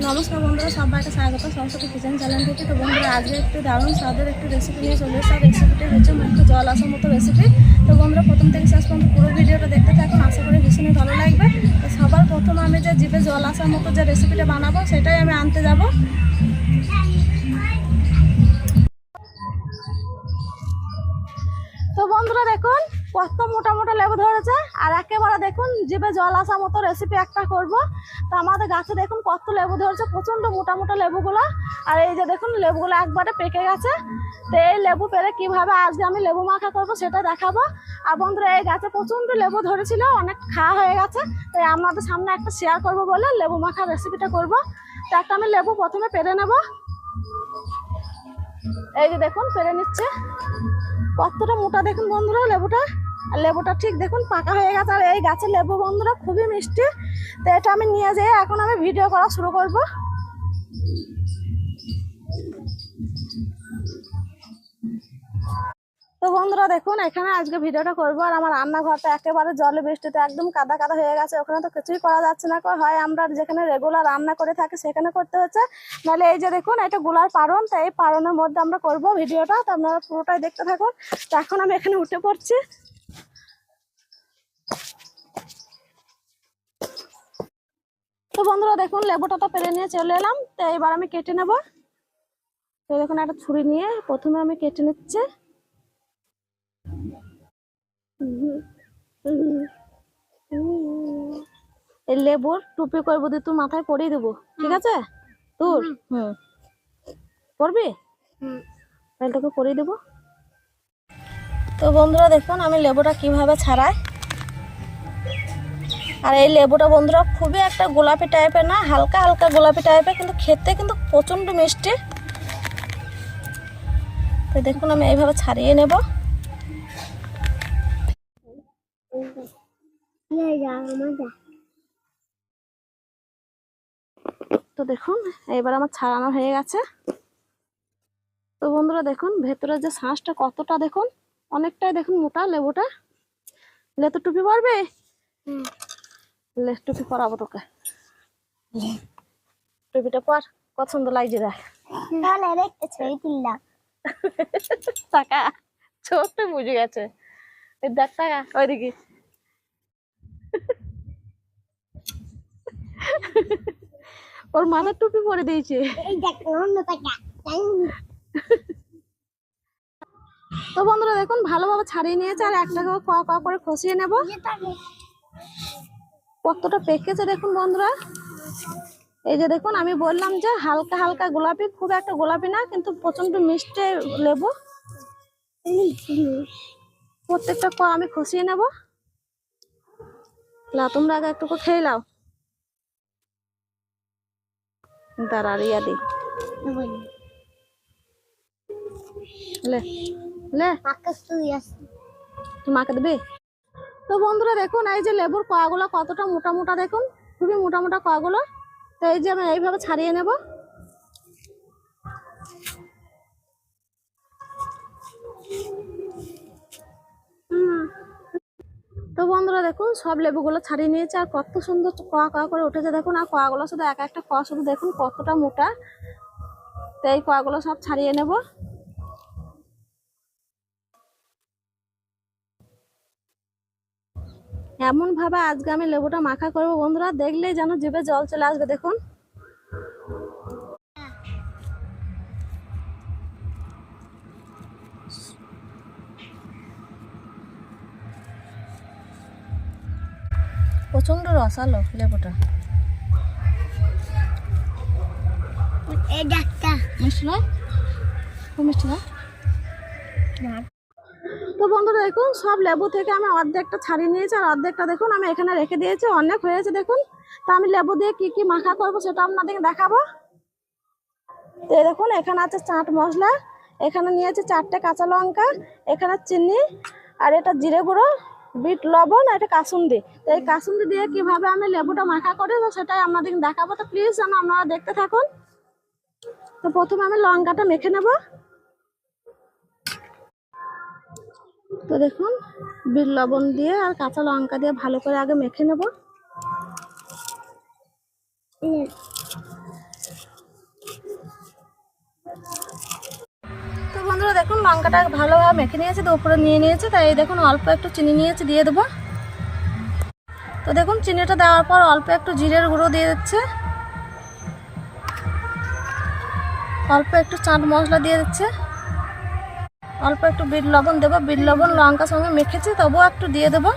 নমস্কার বন্ধুরা, সবাইকে স্বাগত সরস্বতী কিচেন চ্যানেল থেকে। তো বন্ধুরা, আজকে একটু দারুণ স্বাদের একটু রেসিপি নিয়ে চলে এসেছে। রেসিপিটা হচ্ছে একটু জল আসার মতো রেসিপি। তো বন্ধুরা, প্রথম থেকে শেষ পর্যন্ত পুরো ভিডিওটা দেখতে থাকুন, আশা করি ভীষণই ভালো লাগবে। তো সবার প্রথমে আমি যে জিভে জল আসার মতো যে রেসিপিটা বানাবো সেটাই আমি আনতে যাব। তো বন্ধুরা দেখুন, কত মোটা মোটা লেবু ধরেছে, আর একেবারে দেখুন জিভে জল আসা মতো রেসিপি একটা করব। তো আমাদের গাছে দেখুন কত লেবু ধরেছে, প্রচণ্ড মোটা মোটা লেবুগুলো। আর এই যে দেখুন লেবুগুলো একবারে পেকে গেছে। তো এই লেবু পেরে কীভাবে আজকে আমি লেবু মাখা করবো সেটা দেখাবো। আর বন্ধুরা, এই গাছে প্রচণ্ড লেবু ধরেছিল, অনেক খাওয়া হয়ে গেছে, তাই আপনাদের সামনে একটা শেয়ার করব বলে লেবু মাখা রেসিপিটা করব। তো একটা আমি লেবু প্রথমে পেরে নেব। এই যে দেখুন পেরে নিচ্ছে, কতটা মোটা দেখুন বন্ধুরা লেবুটা। আর লেবুটা ঠিক দেখুন পাকা হয়ে গেছে। আর এই গাছের লেবু বন্ধুরা খুবই মিষ্টি। তো এটা আমি নিয়ে যাই, এখন আমি ভিডিও করা শুরু করব। তো বন্ধুরা দেখুন, এখানে আজকে ভিডিওটা করব। আর আমার রান্নাঘরটা একেবারে জলে বৃষ্টিতে একদম কাদা কাদা হয়ে গেছে, ওখানে তো কিছুই করা যাচ্ছে না। হয় আমরা যেখানে রেগুলার রান্না করে থাকি সেখানে করতে হচ্ছে, নাহলে এই যে দেখুন এটা গোলার পারন। তো এই পারনের মধ্যে আমরা করব ভিডিওটা, তো আপনারা পুরোটাই দেখতে থাকুন। তো এখন আমি এখানে উঠে পড়ছি। তো বন্ধুরা দেখুন, লেবুটা তো পেরে নিয়ে চলে এলাম। তো এবার আমি কেটে নেব। তো দেখুন একটা ছুরি নিয়ে প্রথমে আমি কেটে নিচ্ছি। এই লেবুর টুপি করবো দিয়ে তুই মাথায় পরিয়ে দেবো, ঠিক আছে? তোর পরবি, তাহলে তোকে পরিয়ে দেবো। তো বন্ধুরা দেখুন আমি লেবুটা কিভাবে ছাড়াই। আর এই লেবুটা বন্ধুরা খুবই একটা গোলাপি টাইপের না, হালকা হালকা গোলাপি টাইপের, কিন্তু খেতে কিন্তু প্রচণ্ড মিষ্টি। তো দেখুন আমি এইভাবে ছাড়িয়ে নেব। তো দেখুন এবার আমার ছাড়ানো হয়ে গেছে। তো বন্ধুরা দেখুন ভেতরের যে শাঁসটা কতটা দেখুন, অনেকটাই দেখুন মোটা লেবুটা। লেতু টুপি পরবে, টুপি পরাবো তোকে। টুপিটা পর, পছন্দ লাগছে দেখ। টাকা ছোট্ট বুঝে গেছে, দেখ টাকা ওইদিকে। ওর মাথার টুপি পরে দিয়েছে। তো বন্ধুরা দেখুন ভালোভাবে ছাড়িয়ে নিয়েছে, আর একটাকে ক করে খসিয়ে নেব। কতটা পেকেছে দেখুন বন্ধুরা। এই যে দেখুন আমি বললাম যে হালকা হালকা গোলাপি, খুব একটা গোলাপি না, কিন্তু প্রচন্ড মিষ্টি লেবু। প্রত্যেকটা আমি খসিয়ে নেব। তোমরা আগে একটু খেয়ে নাও। দাঁড়া রিয়া দি লে লে মাকে দেবে। তো বন্ধুরা দেখুন এই যে লেবুর কোয়াগুলো কতটা মোটা মোটা দেখুন, খুবই মোটা মোটা কোয়াগুলো। তো এই যে আমি এইভাবে ছাড়িয়ে নেব। তো বন্ধুরা দেখুন সব লেবুগুলো ছাড়িয়ে নিয়েছে, আর কত সুন্দর কোয়া কোয়া করে উঠেছে দেখুন। আর কোয়াগুলো শুধু এক একটা কোয়া শুধু দেখুন কতটা মোটা। তো এই কোয়াগুলো সব ছাড়িয়ে নেব। এমন ভাবে আজকে আমি লেবুটা মাখা করব বন্ধুরা, দেখলেই যেন জিভে জল চলে আসবে। দেখুন প্রচন্ড রসালো লেবুটা। মিষ্টি না, খুব মিষ্টি না। তো বন্ধুরা দেখুন সব লেবু থেকে আমি অর্ধেকটা ছাড়িয়ে নিয়েছি, আর অর্ধেকটা দেখুন আমি এখানে রেখে দিয়েছি, অনেক হয়েছে দেখুন। তো আমি লেবু দিয়ে কি কি মাখা করবো সেটা আপনাদেরকে দেখাবো। তো দেখুন এখানে আছে চাট মশলা, এখানে নিয়েছি 4টে কাঁচা লঙ্কা, এখানে চিনি, আর এটা জিরে গুঁড়ো, বিট লবণ, এটা কাসুন্দি। তো এই কাসুন্দি দিয়ে কিভাবে আমি লেবুটা মাখা করি তো সেটাই আপনাদেরকে দেখাবো। তো প্লিজ যেন আপনারা দেখতে থাকুন। তো প্রথমে আমি লঙ্কাটা মেখে নেব। তো দেখুন বিট লবণ দিয়ে আর কাঁচা লঙ্কা দিয়ে ভালো করে আগে মেখে নেব। বন্ধুরা দেখুন লঙ্কাটা ভালোভাবে মেখে নিয়েছে, তো উপরে নিয়ে নিয়েছে, তাই এই দেখুন অল্প একটু চিনি নিয়েছে, দিয়ে দেবো। তো দেখুন চিনিটা দেওয়ার পর অল্প একটু জিরের গুঁড়ো দিয়ে দিচ্ছে, অল্প একটু চাট মশলা দিয়ে দিচ্ছে, অল্প একটু বিট লবণ দেবো। বিট লবণ লঙ্কার সঙ্গে মেখেছি তবুও একটু দিয়ে দেবো।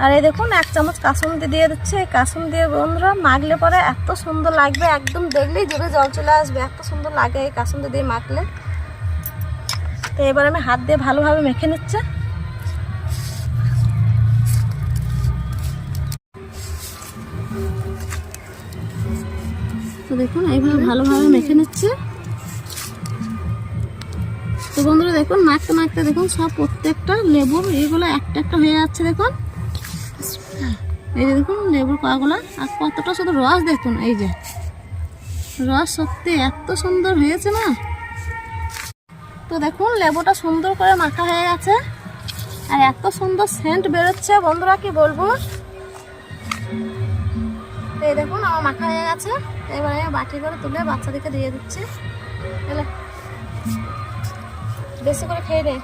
আর এই দেখুন 1 চামচ কাসুন্দি দিয়ে দিচ্ছে। এই কাসুন্দি দিয়ে বন্ধুরা মাখলে পরে এত সুন্দর লাগবে, একদম দেখলেই জিভে জল চলে আসবে, এত সুন্দর লাগে এই কাসুন্দি দিয়ে মাখলে। তো এবার আমি হাত দিয়ে ভালোভাবে মেখে নিচ্ছে। তো দেখুন এইভাবে ভালোভাবে মেখে নিচ্ছে। তো বন্ধুরা দেখুন মাখতে মাখতে দেখুন সব প্রত্যেকটা লেবুর এইগুলো একটা একটা হয়ে যাচ্ছে। দেখুন এই যে দেখুন লেবুর পাগুলা, আর কতটা শুধু রস দেখুন, এই যে রস সত্যি এত সুন্দর হয়েছে না। তো দেখুন লেবুটা সুন্দর করে মাখা হয়ে গেছে, আর এত সুন্দর সেন্ট বেরোচ্ছে বন্ধুরা কি বলবো। এই দেখুন আমার মাখা হয়ে গেছে, এবারে বাটি করে তুলে বাচ্চাদেরকে দিয়ে দিচ্ছি। বেশি করে খেয়ে নে,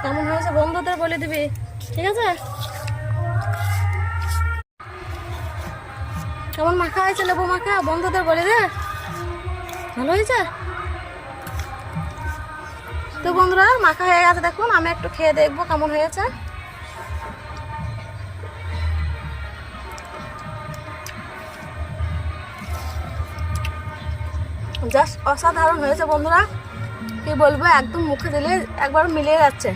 কেমন হয়েছে বন্ধুদের বলে দিবি, ঠিক আছে? কেমন মাখা হয়েছে লেবু মাখা বন্ধুদের বলে দে, ভালো হয়েছে? তো বন্ধুরা মাখা হয়ে গেছে, দেখুন আমি একটু খেয়ে দেখবো কেমন হয়েছে। জাস্ট অসাধারণ হয়েছে বন্ধুরা, কি বলবো, একদম মুখে দিলে একবার মিলিয়ে যাচ্ছে,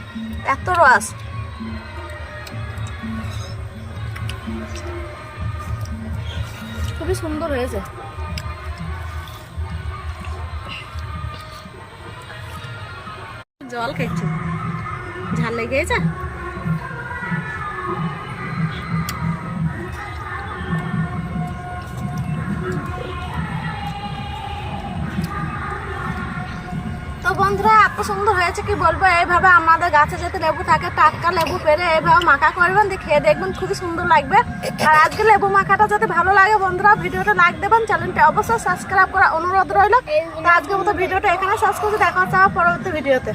এত রস। খুবই সুন্দর হয়েছে। জল খাইছি, ঝাল লেগে গেছে। তো বন্ধুরা এত সুন্দর হয়েছে কি বলবো, এইভাবে আমাদের গাছে যদি লেবু থাকে টাটকা লেবু পেরে এইভাবে মাখা করবেন, দিয়ে খেয়ে দেখবেন খুবই সুন্দর লাগবে। আর আজকে লেবু মাখাটা যদি ভালো লাগে বন্ধুরা ভিডিওটা লাইক দেবেন, চ্যানেলটা অবশ্যই সাবস্ক্রাইব করার অনুরোধ রইল। তো আজকের মতো ভিডিওটা এখানে শেষ করছি, দেখা হচ্ছে আমার পরবর্তী ভিডিওতে।